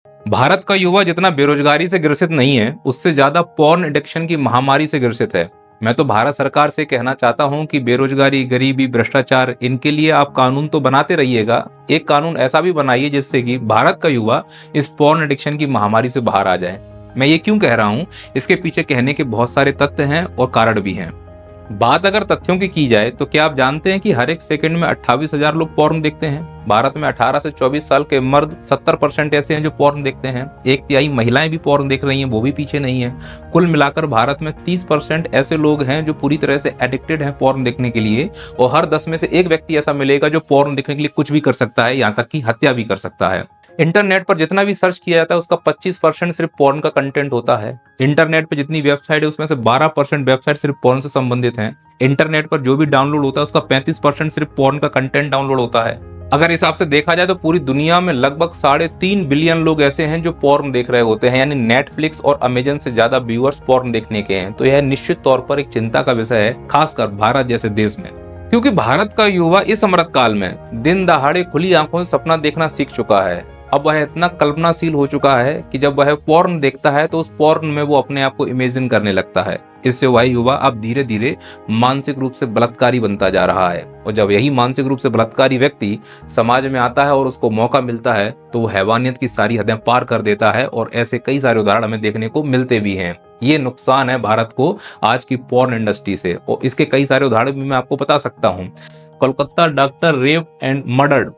भारत का युवा जितना बेरोजगारी से ग्रसित नहीं है, उससे ज्यादा पॉर्न एडिक्शन की महामारी से ग्रसित है। मैं तो भारत सरकार से कहना चाहता हूं कि बेरोजगारी, गरीबी, भ्रष्टाचार, इनके लिए आप कानून तो बनाते रहिएगा, एक कानून ऐसा भी बनाइए जिससे कि भारत का युवा इस पॉर्न एडिक्शन की महामारी से बाहर आ जाए। मैं ये क्यों कह रहा हूं, इसके पीछे कहने के बहुत सारे तथ्य हैं और कारण भी हैं। बात अगर तथ्यों की जाए तो क्या आप जानते हैं कि हर एक सेकंड में 28,000 लोग पॉर्न देखते हैं। भारत में 18 से 24 साल के मर्द 70% ऐसे हैं जो पॉर्न देखते हैं। 1/3 महिलाएं भी पॉर्न देख रही हैं, वो भी पीछे नहीं है। कुल मिलाकर भारत में 30% ऐसे लोग हैं जो पूरी तरह से एडिक्टेड हैं पॉर्न देखने के लिए, और हर 10 में से एक व्यक्ति ऐसा मिलेगा जो पॉर्न देखने के लिए कुछ भी कर सकता है, यहाँ तक कि हत्या भी कर सकता है। इंटरनेट पर जितना भी सर्च किया जाता है उसका 25% सिर्फ पॉर्न का कंटेंट होता है। इंटरनेट पर जितनी वेबसाइट है उसमें से 12% वेबसाइट सिर्फ पॉर्न से संबंधित हैं। इंटरनेट पर जो भी डाउनलोड होता है उसका 35% सिर्फ पॉर्न का कंटेंट डाउनलोड होता है। अगर हिसाब से देखा जाए तो पूरी दुनिया में लगभग 3.5 बिलियन लोग ऐसे हैं जो पॉर्न देख रहे होते हैं, यानी नेटफ्लिक्स और अमेजन से ज्यादा व्यूअर्स पॉर्न देखने के हैं। तो यह निश्चित तौर पर एक चिंता का विषय है, खासकर भारत जैसे देश में, क्योंकि भारत का युवा इस अमृतकाल में दिन दहाड़े खुली आंखों से सपना देखना सीख चुका है। अब वह इतना कल्पनाशील हो चुका है कि जब वह पॉर्न देखता है तो उस पॉर्न में वो अपने आप को इमेजिन करने लगता है। इससे वह युवा अब धीरे धीरे मानसिक रूप से बलात्कारी बनता जा रहा है, और जब यही मानसिक रूप से बलात्कारी व्यक्ति समाज में आता है और उसको मौका मिलता है तो वो हैवानियत की सारी हदें पार कर देता है, और ऐसे कई सारे उदाहरण हमें देखने को मिलते भी हैं। ये नुकसान है भारत को आज की पॉर्न इंडस्ट्री से, और इसके कई सारे उदाहरण भी मैं आपको बता सकता हूँ। Kolkata doctor rape and murdered,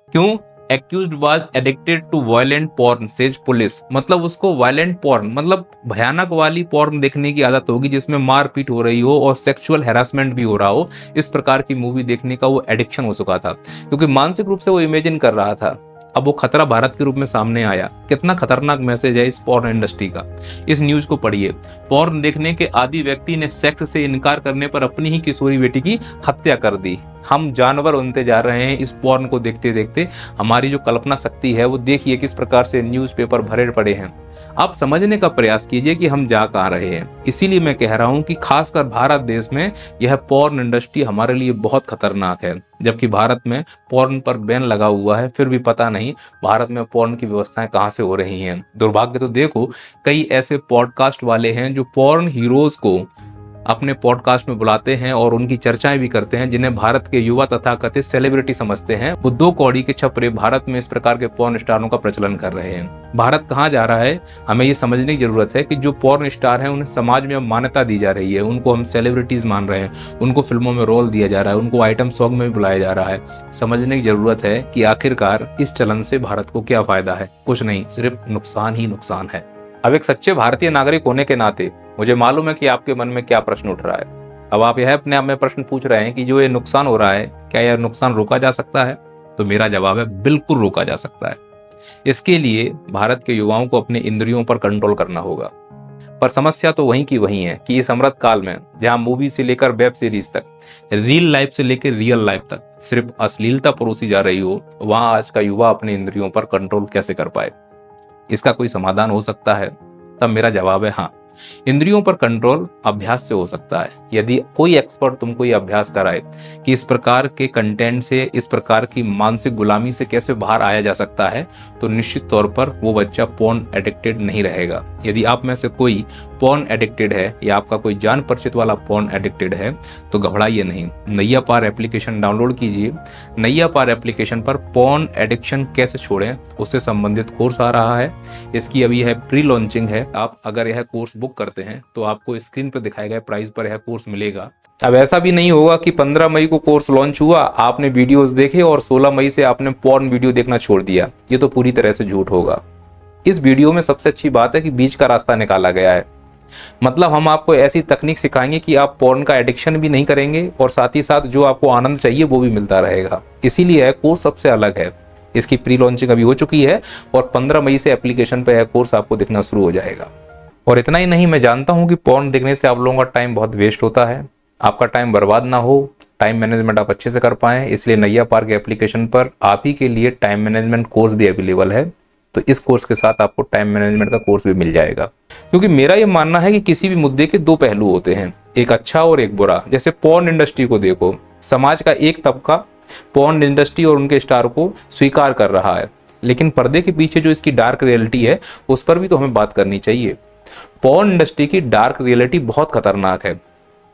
क्यों? Accused was addicted to violent porn says police. मतलब उसको वायलेंट पॉर्न, मतलब भयानक वाली पॉर्न देखने की आदत होगी जिसमें मारपीट हो रही हो और सेक्सुअल हैरासमेंट भी हो रहा हो। इस प्रकार की मूवी देखने का वो एडिक्शन हो चुका था, क्योंकि मानसिक रूप से वो इमेजिन कर रहा था। अब वो खतरा भारत के रूप में सामने आया। कितना खतरनाक मैसेज है इस पॉर्न इंडस्ट्री का। इस न्यूज को पढ़िए। पॉर्न देखने के आदी व्यक्ति ने सेक्स से इनकार करने पर अपनी ही किशोरी बेटी की हत्या कर दी। हम जानवर बनते जा रहे हैं इस पॉर्न को देखते देखते। हमारी जो कल्पना शक्ति है वो देखिए किस प्रकार से न्यूज़पेपर भरे पड़े हैं। आप समझने का प्रयास कीजिए कि हम जा कहाँ रहे हैं। इसीलिए मैं कह रहा हूं कि खासकर भारत देश में यह पॉर्न इंडस्ट्री हमारे लिए बहुत खतरनाक है। जबकि भारत में पॉर्न पर बैन लगा हुआ है, फिर भी पता नहीं भारत में पॉर्न की व्यवस्थाएं कहाँ से हो रही हैं। दुर्भाग्य तो देखो, कई ऐसे पॉडकास्ट वाले हैं जो पॉर्न हीरोज को अपने पॉडकास्ट में बुलाते हैं और उनकी चर्चाएं भी करते हैं, जिन्हें भारत के युवा तथा कथित सेलिब्रिटी समझते हैं। वो 2 कौड़ी के छपरे भारत में इस प्रकार के पॉर्न स्टारों का प्रचलन कर रहे हैं। भारत कहाँ जा रहा है, हमें ये समझने की जरूरत है कि जो पॉर्न स्टार हैं उन्हें समाज में अब मान्यता दी जा रही है। उनको हम सेलिब्रिटीज मान रहे हैं, उनको फिल्मों में रोल दिया जा रहा है, उनको आइटम सॉन्ग में भी बुलाया जा रहा है। समझने की जरूरत है कि आखिरकार इस चलन से भारत को क्या फायदा है। कुछ नहीं, सिर्फ नुकसान ही नुकसान है। अब एक सच्चे भारतीय नागरिक होने के नाते मुझे मालूम है कि आपके मन में क्या प्रश्न उठ रहा है। अब आप यह अपने आप में प्रश्न पूछ रहे हैं कि जो ये नुकसान हो रहा है, क्या यह नुकसान रोका जा सकता है? तो मेरा जवाब है, बिल्कुल रोका जा सकता है। इसके लिए भारत के युवाओं को अपने इंद्रियों पर कंट्रोल करना होगा। पर समस्या तो वहीं की वहीं है कि इस अमृत काल में जहां मूवी से लेकर वेब सीरीज तक, रियल लाइफ से लेकर रियल लाइफ तक सिर्फ अश्लीलता परोसी जा रही हो, वहां आज का युवा अपने इंद्रियों पर कंट्रोल कैसे कर पाए? इसका कोई समाधान हो सकता है? तब मेरा जवाब है हाँ, इंद्रियों पर कंट्रोल अभ्यास से हो सकता है। यदि कोई एक्सपर्ट तुमको ये अभ्यास कराए कि इस प्रकार के कंटेंट से, इस प्रकार की मानसिक गुलामी से कैसे बाहर आया जा सकता है, तो निश्चित तौर पर वो बच्चा पॉर्न एडिक्टेड नहीं रहेगा। यदि आप में से कोई पॉर्न एडिक्टेड है या आपका कोई जान परिचित वाला पॉर्न एडिक्टेड है, तो घबराइए नहीं। नैया पार एप्लीकेशन डाउनलोड कीजिए। नैया पार एप्लीकेशन पर पॉर्न एडिक्शन कैसे छोड़ें उससे संबंधित कोर्स आ रहा है। इसकी अभी यह प्री लॉन्चिंग है। आप अगर यह कोर्स बुक करते हैं तो आपको स्क्रीन पर दिखाए गए प्राइस पर यह कोर्स मिलेगा। अब ऐसा भी नहीं होगा कि 15 मई को कोर्स लॉन्च हुआ, आपने वीडियोस देखे और 16 मई से आपने पॉर्न वीडियो देखना छोड़ दिया। ये तो पूरी तरह से झूठ होगा। इस वीडियो में सबसे अच्छी बात है कि बीच का रास्ता निकाला गया है। मतलब हम आपको ऐसी तकनीक सिखाएंगे कि आप पॉर्न का एडिक्शन भी नहीं करेंगे और साथ ही साथ जो आपको आनंद चाहिए वो भी मिलता रहेगा। इसीलिए यह कोर्स सबसे अलग है। इसकी प्री लॉन्चिंग अभी हो चुकी है और 15 मई से एप्लीकेशन पर यह कोर्स आपको दिखना शुरू हो जाएगा। और इतना ही नहीं, मैं जानता हूं कि पॉर्न देखने से आप लोगों का टाइम बहुत वेस्ट होता है। आपका टाइम बर्बाद ना हो, टाइम मैनेजमेंट आप अच्छे से कर पाएं, इसलिए नैया पार के एप्लीकेशन पर आप ही के लिए टाइम मैनेजमेंट कोर्स भी अवेलेबल है। तो इस कोर्स के साथ आपको टाइम मैनेजमेंट का कोर्स भी मिल जाएगा। क्योंकि मेरा ये मानना है कि किसी भी मुद्दे के 2 पहलू होते हैं, एक अच्छा और एक बुरा। जैसे पॉर्न इंडस्ट्री को देखो, समाज का एक तबका पॉर्न इंडस्ट्री और उनके स्टार को स्वीकार कर रहा है, लेकिन पर्दे के पीछे जो इसकी डार्क रियलिटी है उस पर भी तो हमें बात करनी चाहिए। पॉर्न इंडस्ट्री की डार्क रियलिटी बहुत खतरनाक है।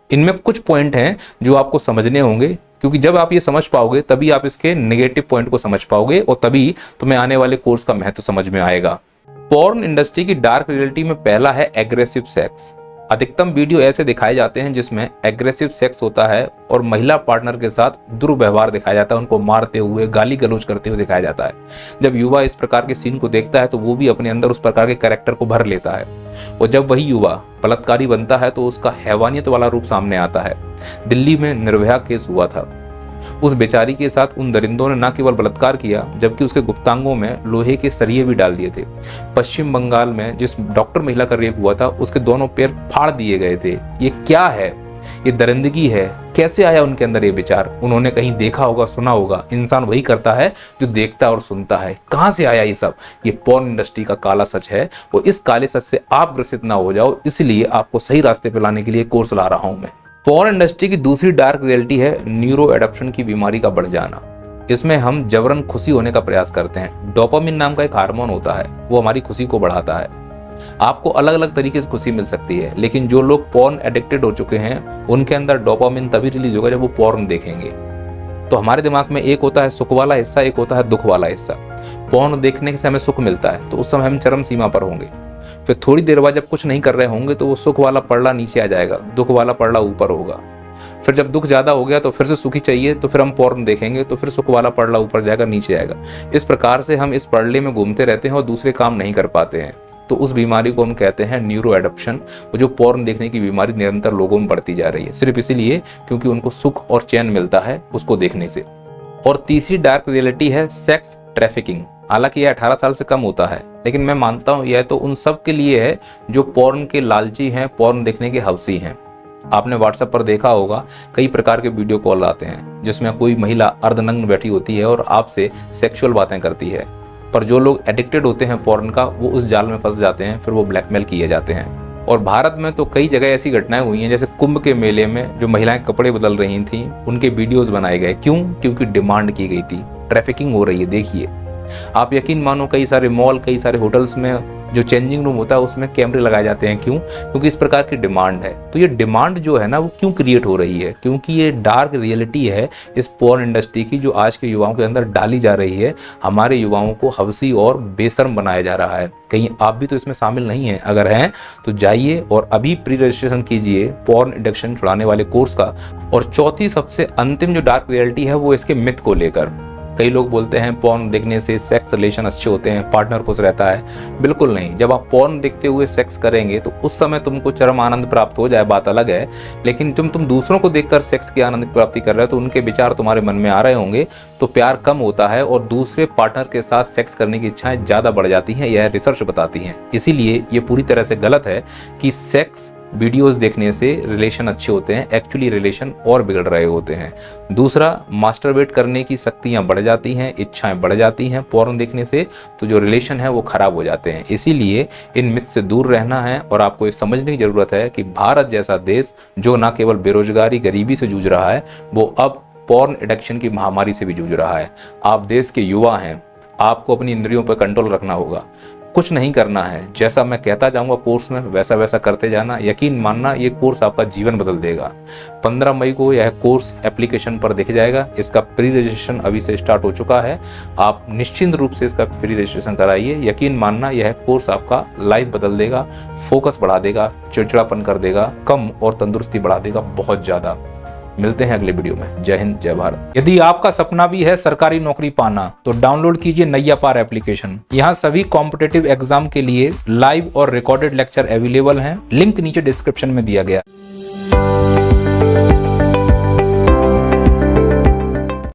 इनमें कुछ पॉइंट हैं जो आपको समझने होंगे, क्योंकि जब आप ये समझ पाओगे तभी आप इसके नेगेटिव पॉइंट को समझ पाओगे और तभी तुम्हें आने वाले कोर्स का महत्व समझ में आएगा। पॉर्न इंडस्ट्री की डार्क रियलिटी में पहला है एग्रेसिव सेक्स। अधिकतम वीडियो ऐसे दिखाए जाते हैं जिसमें एग्रेसिव सेक्स होता है और महिला पार्टनर के साथ दुर्व्यवहार दिखाया जाता है, उनको मारते हुए, गाली गलौज करते हुए दिखाया जाता है। जब युवा इस प्रकार के सीन को देखता है तो वो भी अपने अंदर उस प्रकार के कैरेक्टर को भर लेता है, और जब वही युवा बलात्कारी बनता है तो उसका हैवानियत वाला रूप सामने आता है। दिल्ली में निर्भया केस हुआ था। उस बेचारी के साथ उन दरिंदों ने न केवल बलात्कार किया जबकि उसके गुप्तांगों में लोहे के सरिये भी डाल दिए थे। पश्चिम बंगाल में जिस डॉक्टर महिला का रेप हुआ था उसके दोनों पैर फाड़ दिए गए थे। ये क्या है? ये दरिंदगी है। कैसे आया उनके अंदर ये विचार? उन्होंने कहीं देखा होगा, सुना होगा। इंसान वही करता है जो देखता और सुनता है। कहां से आया ये सब? ये पॉर्न इंडस्ट्री का काला सच है और इस काले सच से आप ग्रसित ना हो जाओ, इसलिए आपको सही रास्ते पे लाने के लिए कोर्स ला रहा हूं मैं। पॉर्न इंडस्ट्री की दूसरी डार्क रियलिटी है न्यूरो एडप्शन की बीमारी का बढ़ जाना। इसमें हम जबरन खुशी होने का प्रयास करते हैं। डोपामिन नाम का एक हार्मोन होता है, वो हमारी खुशी को बढ़ाता है। आपको अलग अलग तरीके से खुशी मिल सकती है, लेकिन जो लोग पॉर्न एडिक्टेड हो चुके हैं उनके अंदर डोपामिन तभी रिलीज होगा जब वो पॉर्न देखेंगे। तो हमारे दिमाग में एक होता है सुख वाला हिस्सा, एक होता है दुख वाला हिस्सा। पॉर्न देखने से हमें सुख मिलता है तो उस समय हम चरम सीमा पर होंगे। फिर थोड़ी देर बाद जब कुछ नहीं कर रहे होंगे तो वो सुख वाला पड़ला नीचे आ जाएगा, दुख वाला पड़ला ऊपर होगा। फिर जब दुख ज्यादा हो गया तो फिर से सुखी चाहिए, तो फिर हम पॉर्न देखेंगे तो फिर सुख वाला पड़ला ऊपर जाएगा, नीचे आएगा। इस प्रकार से हम इस पड़ले में घूमते रहते हैं और दूसरे काम नहीं कर पाते हैं। तो उस बीमारी को हम कहते हैं न्यूरो एडप्शन। जो पॉर्न देखने की बीमारी निरंतर लोगों में बढ़ती जा रही है, सिर्फ इसीलिए क्योंकि उनको सुख और चैन मिलता है उसको देखने से। और तीसरी डार्क रियलिटी है सेक्स ट्रैफिकिंग। हालांकि यह 18 साल से कम होता है, लेकिन मैं मानता हूं यह तो उन सब के लिए है जो पॉर्न के लालची हैं, पॉर्न देखने के हवसी हैं। आपने व्हाट्सएप पर देखा होगा कई प्रकार के वीडियो कॉल आते हैं जिसमें कोई महिला अर्धनग्न बैठी होती है और आपसे सेक्सुअल बातें करती है। पर जो लोग एडिक्टेड होते हैं पॉर्न का, वो उस जाल में फंस जाते हैं, फिर वो ब्लैकमेल किए जाते हैं। और भारत में तो कई जगह ऐसी घटनाएं हुई हैं, जैसे कुंभ के मेले में जो महिलाएं कपड़े बदल रही थीं उनके वीडियोस बनाए गए। क्यों? क्योंकि डिमांड की गई थी। ट्रैफिकिंग हो रही है। देखिए, आप यकीन मानो कई सारे मॉल, कई सारे होटल्स में जो चेंजिंग रूम होता है उसमें कैमरे लगाए जाते हैं। क्यों? क्योंकि इस प्रकार की डिमांड है। तो ये डिमांड जो है ना वो क्यों क्रिएट हो रही है? क्योंकि ये डार्क रियलिटी है इस पॉर्न इंडस्ट्री की जो आज के युवाओं के अंदर डाली जा रही है। हमारे युवाओं को हवसी और बेशर्म बनाया जा रहा है। कहीं आप भी तो इसमें शामिल नहीं हैं? अगर हैं तो जाइए और अभी प्री रजिस्ट्रेशन कीजिए पॉर्न एडिक्शन छुड़ाने वाले कोर्स का। और चौथी सबसे अंतिम जो डार्क रियलिटी है वो इसके मिथ को लेकर। कई लोग बोलते हैं पॉर्न देखने से सेक्स रिलेशन अच्छे होते हैं, पार्टनर खुश रहता है। बिल्कुल नहीं। जब आप पॉर्न देखते हुए सेक्स करेंगे तो उस समय तुमको चरम आनंद प्राप्त हो जाए, बात अलग है। लेकिन तुम दूसरों को देखकर सेक्स की आनंद की प्राप्ति कर रहे हो तो उनके विचार तुम्हारे मन में आ रहे होंगे, तो प्यार कम होता है और दूसरे पार्टनर के साथ सेक्स करने की इच्छाएं ज्यादा बढ़ जाती हैं। यह रिसर्च बताती है। इसीलिए ये पूरी तरह से गलत है कि सेक्स वीडियोस देखने से रिलेशन अच्छे होते हैं। एक्चुअली रिलेशन और बिगड़ रहे होते हैं। दूसरा, मास्टरबेट करने की शक्तियां बढ़ जाती हैं, इच्छाएं बढ़ जाती हैं पॉर्न देखने से, तो जो रिलेशन है वो खराब हो जाते हैं। इसीलिए इन मिथ से दूर रहना है। और आपको ये समझने की जरूरत है कि भारत जैसा देश जो न केवल बेरोजगारी, गरीबी से जूझ रहा है, वो अब पॉर्न एडिक्शन की महामारी से भी जूझ रहा है। आप देश के युवा हैं, आपको अपनी इंद्रियों पर कंट्रोल रखना होगा। कुछ नहीं करना है, जैसा मैं कहता जाऊंगा कोर्स में वैसा वैसा करते जाना। यकीन मानना ये कोर्स आपका जीवन बदल देगा। 15 मई को यह कोर्स एप्लीकेशन पर दिख जाएगा। इसका प्री रजिस्ट्रेशन अभी से स्टार्ट हो चुका है। आप निश्चिंत रूप से इसका प्री रजिस्ट्रेशन कराइए। यकीन मानना यह कोर्स आपका लाइफ बदल देगा, फोकस बढ़ा देगा, चिड़चिड़ापन कर देगा कम और तंदुरुस्ती बढ़ा देगा बहुत ज्यादा। मिलते हैं अगले वीडियो में। जय हिंद, जय भारत। यदि आपका सपना भी है सरकारी नौकरी पाना तो डाउनलोड कीजिए नैया पार एप्लीकेशन। यहाँ सभी कॉम्पिटिटिव एग्जाम के लिए लाइव और रिकॉर्डेड लेक्चर अवेलेबल हैं। लिंक नीचे डिस्क्रिप्शन में दिया गया।